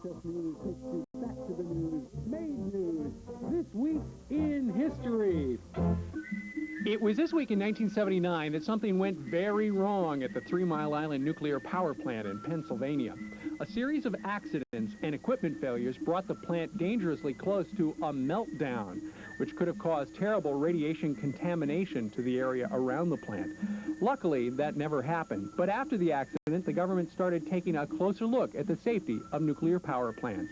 Access News takes you back to the news, made news, this week in history. It was this week in 1979 that something went very wrong at the 3 Mile Island nuclear power plant in Pennsylvania. A series of accidents and equipment failures brought the plant dangerously close to a meltdown, which could have caused terrible radiation contamination to the area around the plant. Luckily, that never happened. But after the accident, the government started taking a closer look at the safety of nuclear power plants,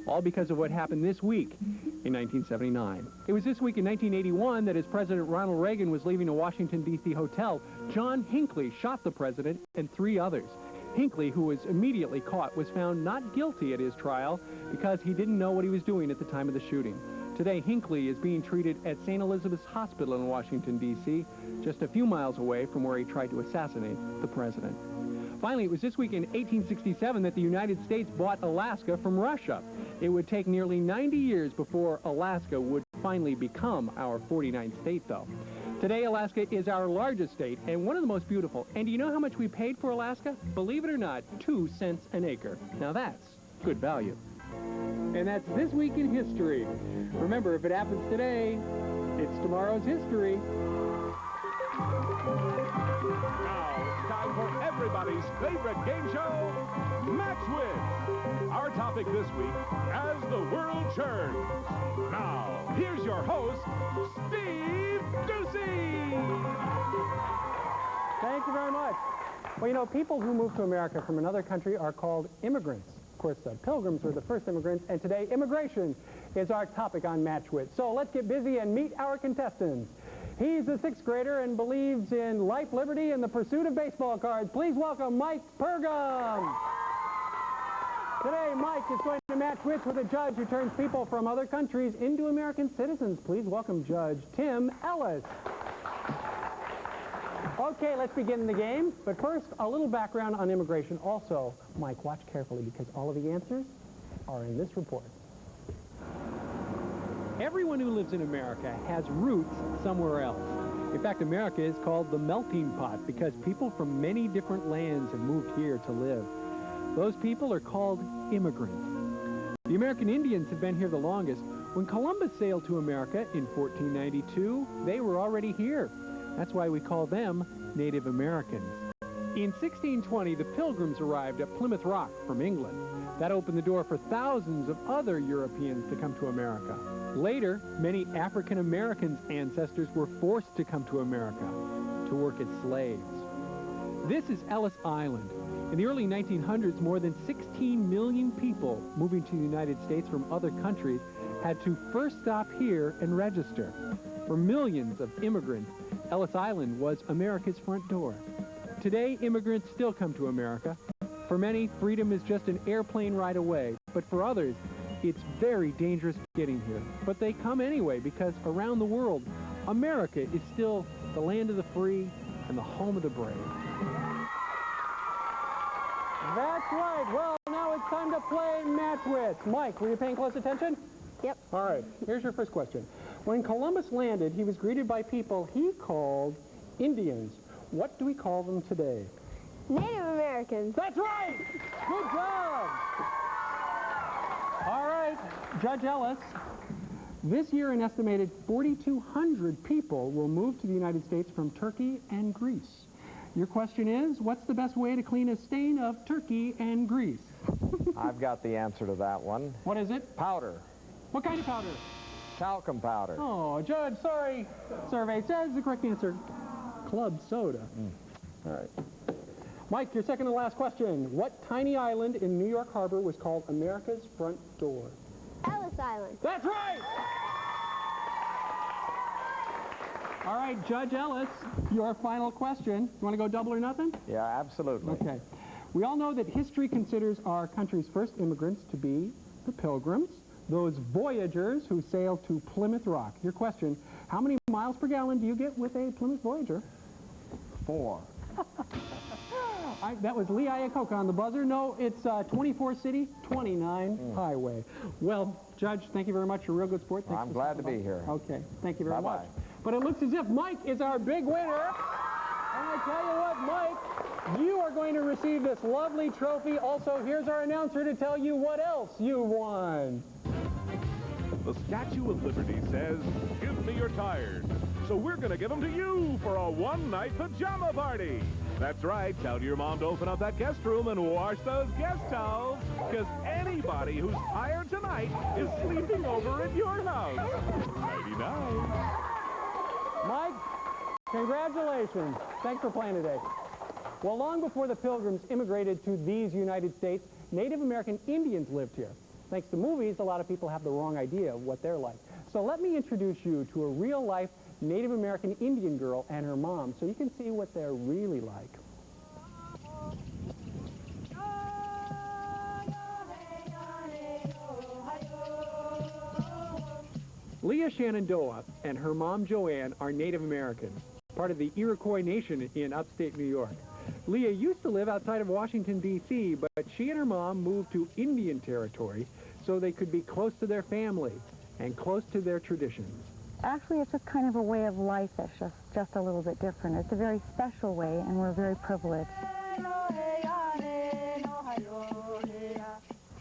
all because of what happened this week in 1979. It was this week in 1981 that as President Ronald Reagan was leaving a Washington, D.C. hotel, John Hinckley shot the president and 3 others. Hinckley, who was immediately caught, was found not guilty at his trial because he didn't know what he was doing at the time of the shooting. Today, Hinckley is being treated at St. Elizabeth's Hospital in Washington, D.C., just a few miles away from where he tried to assassinate the president. Finally, it was this week in 1867 that the United States bought Alaska from Russia. It would take nearly 90 years before Alaska would finally become our 49th state, though. Today, Alaska is our largest state and one of the most beautiful. And do you know how much we paid for Alaska? Believe it or not, 2 cents an acre. Now that's good value. And that's this week in history. Remember, if it happens today, it's tomorrow's history. Now it's time for everybody's favorite game show, Match Wits. Our topic this week, as the world churns. Now, here's your host, Steve Ducey. Thank you very much. Well, you know, people who move to America from another country are called immigrants. Of course, pilgrims were the first immigrants, and today, immigration is our topic on Match Wits. So let's get busy and meet our contestants. He's a 6th grader and believes in life, liberty, and the pursuit of baseball cards. Please welcome Mike Pergam. Today, Mike is going to match wits with a judge who turns people from other countries into American citizens. Please welcome Judge Tim Ellis. Okay, let's begin the game. But first, a little background on immigration. Also, Mike, watch carefully because all of the answers are in this report. Everyone who lives in America has roots somewhere else. In fact, America is called the melting pot because people from many different lands have moved here to live. Those people are called immigrants. The American Indians have been here the longest. When Columbus sailed to America in 1492, they were already here. That's why we call them Native Americans. In 1620, the Pilgrims arrived at Plymouth Rock from England. That opened the door for thousands of other Europeans to come to America. Later, many African Americans' ancestors were forced to come to America to work as slaves. This is Ellis Island. In the early 1900s, more than 16 million people moving to the United States from other countries had to first stop here and register. For millions of immigrants, Ellis Island was America's front door. Today, immigrants still come to America. For many, freedom is just an airplane ride away, but for others, it's very dangerous getting here. But they come anyway because around the world, America is still the land of the free and the home of the brave. That's right. Well, now it's time to play Match Wits. Mike, were you paying close attention? Yep. All right. Here's your first question. When Columbus landed, he was greeted by people he called Indians. What do we call them today? Native Americans. That's right! Good job! All right, Judge Ellis, this year an estimated 4,200 people will move to the United States from Turkey and Greece. Your question is, what's the best way to clean a stain of Turkey and Greece? I've got the answer to that one. What is it? Powder. What kind of powder? Talcum powder. Oh, Judge, sorry. Survey says the correct answer, club soda. All right. Mike, your second and last question. What tiny island in New York Harbor was called America's front door? Ellis Island. That's right! All right, Judge Ellis, your final question. You want to go double or nothing? Yeah, absolutely. Okay. We all know that history considers our country's first immigrants to be the Pilgrims, those voyagers who sailed to Plymouth Rock. Your question, how many miles per gallon do you get with a Plymouth Voyager? 4. That was Lee Iacocca on the buzzer. No, it's 24 city, 29 highway. Well, Judge, thank you very much. You're a real good sport. Thanks I'm glad to be here. Okay, thank you very much. Bye-bye. But it looks as if Mike is our big winner. And I tell you what, Mike, You are going to receive this lovely trophy. Also, here's our announcer to tell you what else you won. The Statue of Liberty says, "Give me your tires." So we're going to give them to you for a one-night pajama party. That's right. Tell your mom to open up that guest room and wash those guest towels, because anybody who's tired tonight is sleeping over at your house. Nighty-night. Mike, congratulations. Thanks for playing today. Well, long before the Pilgrims immigrated to these United States, Native American Indians lived here. Thanks to movies, a lot of people have the wrong idea of what they're like. So let me introduce you to a real-life Native American Indian girl and her mom so you can see what they're really like. Leah Shenandoah and her mom Joanne are Native American, part of the Iroquois Nation in upstate New York. Leah used to live outside of Washington, D.C., but she and her mom moved to Indian Territory so they could be close to their family and close to their traditions. Actually, it's just kind of a way of life that's just a little bit different. It's a very special way, and we're very privileged.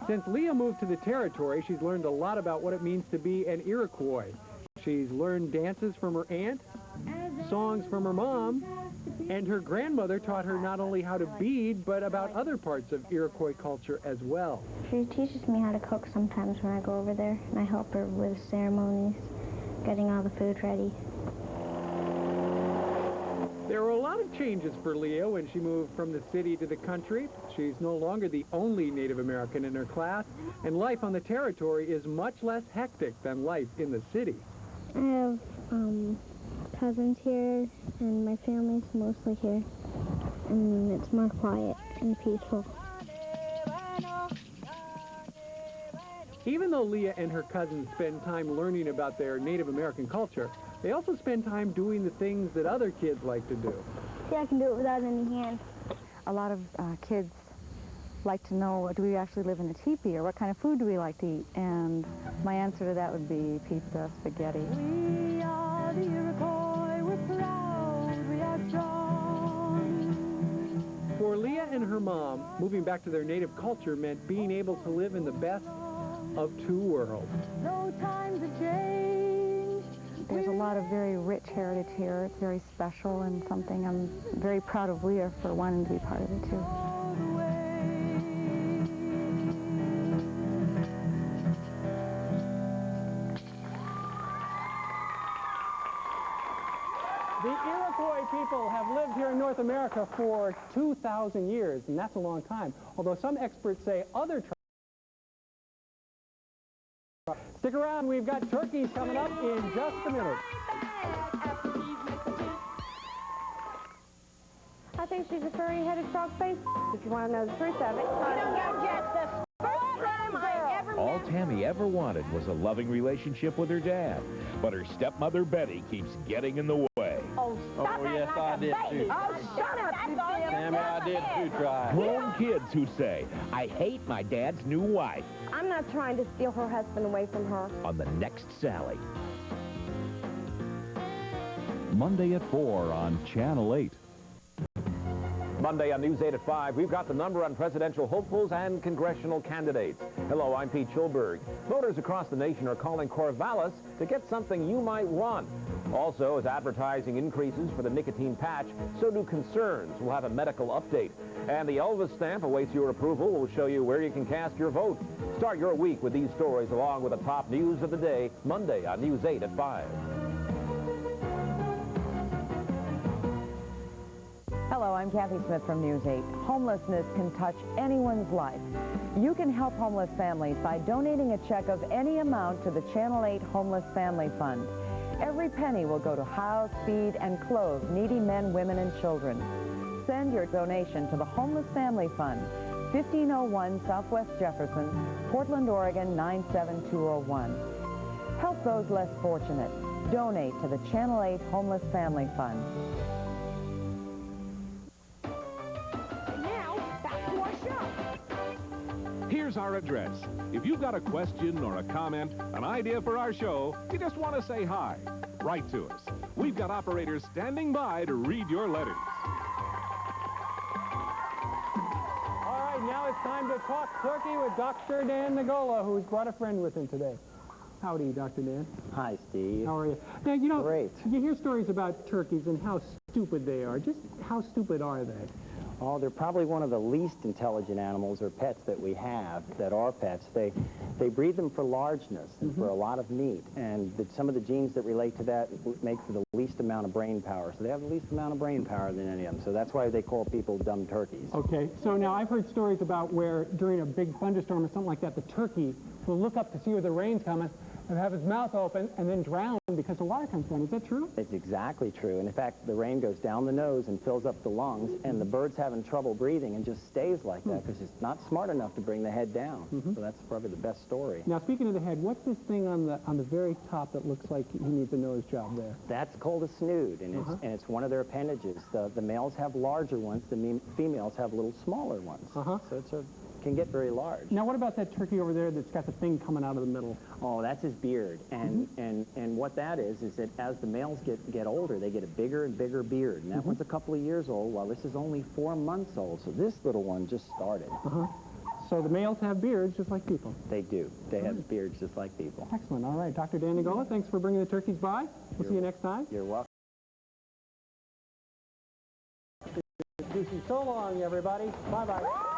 Since Leah moved to the territory, she's learned a lot about what it means to be an Iroquois. She's learned dances from her aunt, songs from her mom, and her grandmother taught her not only how to bead, but about other parts of Iroquois culture as well. She teaches me how to cook sometimes when I go over there, and I help her with ceremonies, getting all the food ready. There were a lot of changes for Leah when she moved from the city to the country. She's no longer the only Native American in her class, and life on the territory is much less hectic than life in the city. I have cousins here, and my family's mostly here, and it's more quiet and peaceful. Even though Leah and her cousins spend time learning about their Native American culture, they also spend time doing the things that other kids like to do. See, I can do it without any hands. A lot of kids like to know, do we actually live in a teepee, or what kind of food do we like to eat? And my answer to that would be pizza, spaghetti. We are the Iroquois, we're proud, we are strong. For Leah and her mom, moving back to their native culture meant being able to live in the best of two worlds. Though times have changed. There's a lot of very rich heritage here. It's very special and something I'm very proud of Leah for wanting to be part of it too. The Iroquois people have lived here in North America for 2,000 years, and that's a long time. Although some experts say other tribes. Stick around, we've got turkeys coming up in just a minute. I think she's a furry-headed frog face. If you want to know the truth of it. All Tammy ever wanted was a loving relationship with her dad, but her stepmother Betty keeps getting in the way. Oh, yes, I did too. Oh, shut up, Tammy, I did too try. Grown kids who say, "I hate my dad's new wife," I'm not trying to steal her husband away from her. on the next Sally. Monday at 4 on Channel 8. Monday on News 8 at 5, we've got the number on presidential hopefuls and congressional candidates. Hello, I'm Pete Schulberg. Voters across the nation are calling Corvallis to get something you might want. Also, as advertising increases for the nicotine patch, so do concerns. We'll have a medical update. And the Elvis stamp awaits your approval. We'll show you where you can cast your vote. Start your week with these stories along with the top news of the day, Monday on News 8 at 5. Hello, I'm Kathy Smith from News 8. Homelessness can touch anyone's life. You can help homeless families by donating a check of any amount to the Channel 8 Homeless Family Fund. Every penny will go to house, feed, and clothe needy men, women, and children. Send your donation to the Homeless Family Fund, 1501 Southwest Jefferson, Portland, Oregon, 97201. Help those less fortunate. Donate to the Channel 8 Homeless Family Fund. Here's our address. If you've got a question or a comment, an idea for our show, you just want to say hi, write to us. We've got operators standing by to read your letters. it's time to talk turkey with Dr. Dan Nigola, who's brought a friend with him today. Howdy, Dr. Dan. Hi, Steve. How are you? Now, you know, Great. you hear stories about turkeys and how stupid they are. Just how stupid are they? Oh, they're probably one of the least intelligent animals or pets that we have that are pets. They breed them for largeness and for a lot of meat. And some of the genes that relate to that make for the least amount of brain power. So they have the least amount of brain power than any of them. So that's why they call people dumb turkeys. Okay, so now I've heard stories about where during a big thunderstorm or something like that, the turkey will look up to see where the rain's coming and have his mouth open and then drown because the water comes down. Is that true? It's exactly true. And in fact, the rain goes down the nose and fills up the lungs, and the bird's having trouble breathing and just stays like that because it's not smart enough to bring the head down. So that's probably the best story. Now, speaking of the head, what's this thing on the very top that looks like he needs a nose job there? That's called a snood, and it's one of their appendages. The males have larger ones, the females have little smaller ones. So it's can get very large. Now, what about that turkey over there that's got the thing coming out of the middle? Oh, that's his beard, and what that is that as the males get older, they get a bigger and bigger beard, and that one's a couple of years old, while this is only 4 months old. So this little one just started. So the males have beards just like people? They do. They have beards just like people. Excellent. All right, Dr. Dan Nigola, thanks for bringing the turkeys by. We'll see you next time. You're welcome. So long, everybody. Bye-bye.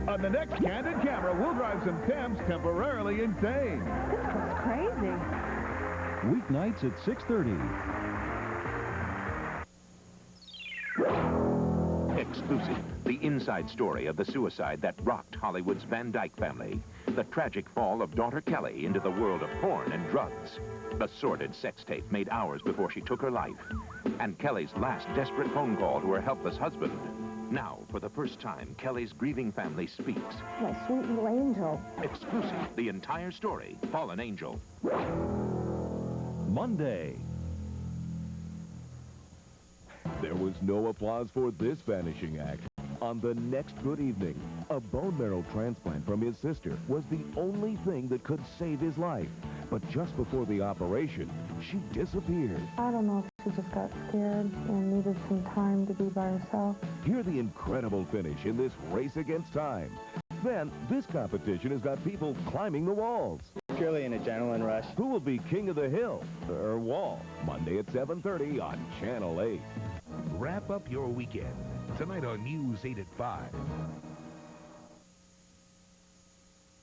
On the next Candid Camera, we'll drive some temps temporarily insane. This looks crazy. Weeknights at 6:30. Exclusive, the inside story of the suicide that rocked Hollywood's Van Dyke family. The tragic fall of daughter Kelly into the world of porn and drugs. The sordid sex tape made hours before she took her life. And Kelly's last desperate phone call to her helpless husband. Now, for the first time, Kelly's grieving family speaks. My sweet little angel. Exclusive, the entire story, Fallen Angel. Monday. There was no applause for this vanishing act. On the next Good Evening, a bone marrow transplant from his sister was the only thing that could save his life. But just before the operation, she disappeared. I don't know if she just got scared and needed some time to be by herself. Hear the incredible finish in this race against time. Then, this competition has got people climbing the walls. Purely an adrenaline rush. Who will be king of the hill, or wall? Monday at 7:30 on Channel 8. Wrap up your weekend tonight on News 8 at 5.